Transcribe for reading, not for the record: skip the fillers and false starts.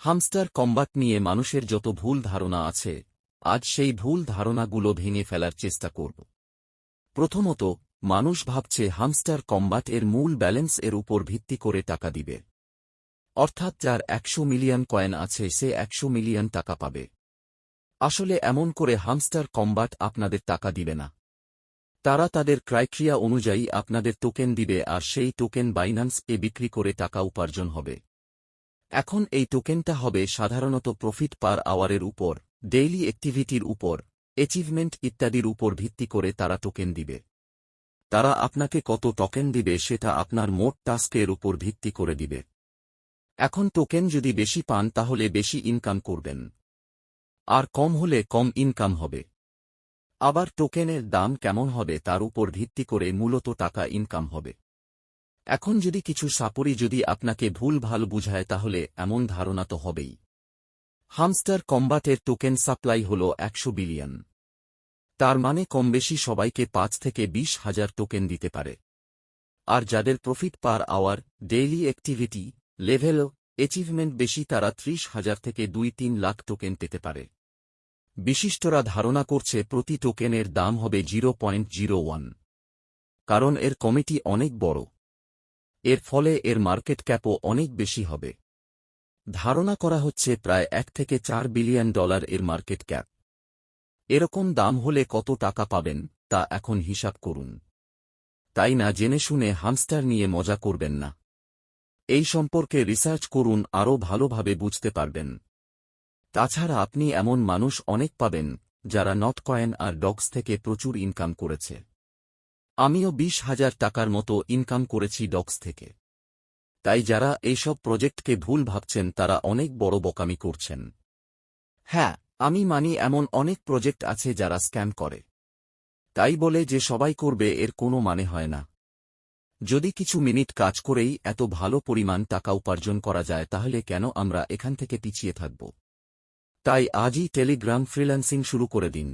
Hamster combat নিয়ে মানুষের যত ভুল ধারণা আছে, আজ সেই ভুল ধারণাগুলো ভেঙে ফেলার চেষ্টা করব। প্রথমত, মানুষ ভাবছে হামস্টার কম্বাট এর মূল ব্যালেন্স এর উপর ভিত্তি করে টাকা দিবে। অর্থাৎ যার 100 মিলিয়ন কয়েন আছে সে 100 মিলিয়ন টাকা পাবে। আসলে এমন করে হামস্টার কম্বাট আপনাদের টাকা দিবে না। তারা তাদের ক্রাইটেরিয়া অনুযায়ী আপনাদের টোকেন দিবে আর সেই টোকেন বাইন্যান্স এ বিক্রি করে টাকা উপার্জন হবে। এখন এই টোকেনটা হবে সাধারণত প্রফিট পার আওয়ারের উপর, ডেইলি অ্যাক্টিভিটির উপর, অ্যাচিভমেন্ট ইত্যাদির উপর ভিত্তি করে তারা টোকেন দিবে। তারা আপনাকে কত টোকেন দিবে সেটা আপনার মোট টাস্কের উপর ভিত্তি করে দিবে। এখন টোকেন যদি বেশি পান তাহলে বেশি ইনকাম করবেন, আর কম হলে কম ইনকাম হবে। আবার টোকেনের দাম কেমন হবে তার উপর ভিত্তি করে মূলত টাকা ইনকাম হবে। এখন যদি কিছু সাপোরি যদি আপনাকে ভুল ভাল বুঝায় তাহলে এমন ধারণা তো হবেই। হামস্টার কম্বাটের টোকেন সাপ্লাই হল 100 বিলিয়ন। তার মানে কমবেশি সবাইকে 5 থেকে 20 হাজার টোকেন দিতে পারে। আর যাদের profit per hour, daily activity, level, achievement বেশি তারা 30,000 থেকে 2-3 লাখ টোকেন পেতে পারে। বিশিষ্টরা ধারণা করছে প্রতি টোকেনের দাম হবে 0.01, কারণ এর কমিটি অনেক বড়। এর ফলে এর মার্কেট ক্যাপও অনেক বেশি হবে। ধারণা করা হচ্ছে প্রায় 1 থেকে 4 বিলিয়ন ডলার এর মার্কেট ক্যাপ। এরকম দাম হলে কত টাকা পাবেন তা এখন হিসাব করুন। তাই না জেনে শুনে হামস্টার নিয়ে মজা করবেন না। এই সম্পর্কে রিসার্চ করুন, আরও ভালোভাবে বুঝতে পারবেন। তাছাড়া আপনি এমন মানুষ অনেক পাবেন যারা নটকয়েন আর ডগস থেকে প্রচুর ইনকাম করেছে। আমিও 20,000 টাকার মতো ইনকাম করেছি ডগস থেকে। তাই যারা এইসব প্রজেক্টকে ভুল ভাবছেন তারা অনেক বড় বোকামি করছেন। হ্যাঁ, আমি মানি এমন অনেক প্রজেক্ট আছে যারা স্ক্যাম করে। তাই বলে যে সবাই করবে এর কোনো মানে হয় না। যদি কিছু মিনিট কাজ করেই এত ভালো পরিমাণ টাকা উপার্জন করা যায় তাহলে কেন আমরা এখান থেকে পিছিয়ে থাকব? তাই আজই টেলিগ্রাম ফ্রিল্যান্সিং শুরু করে দিন।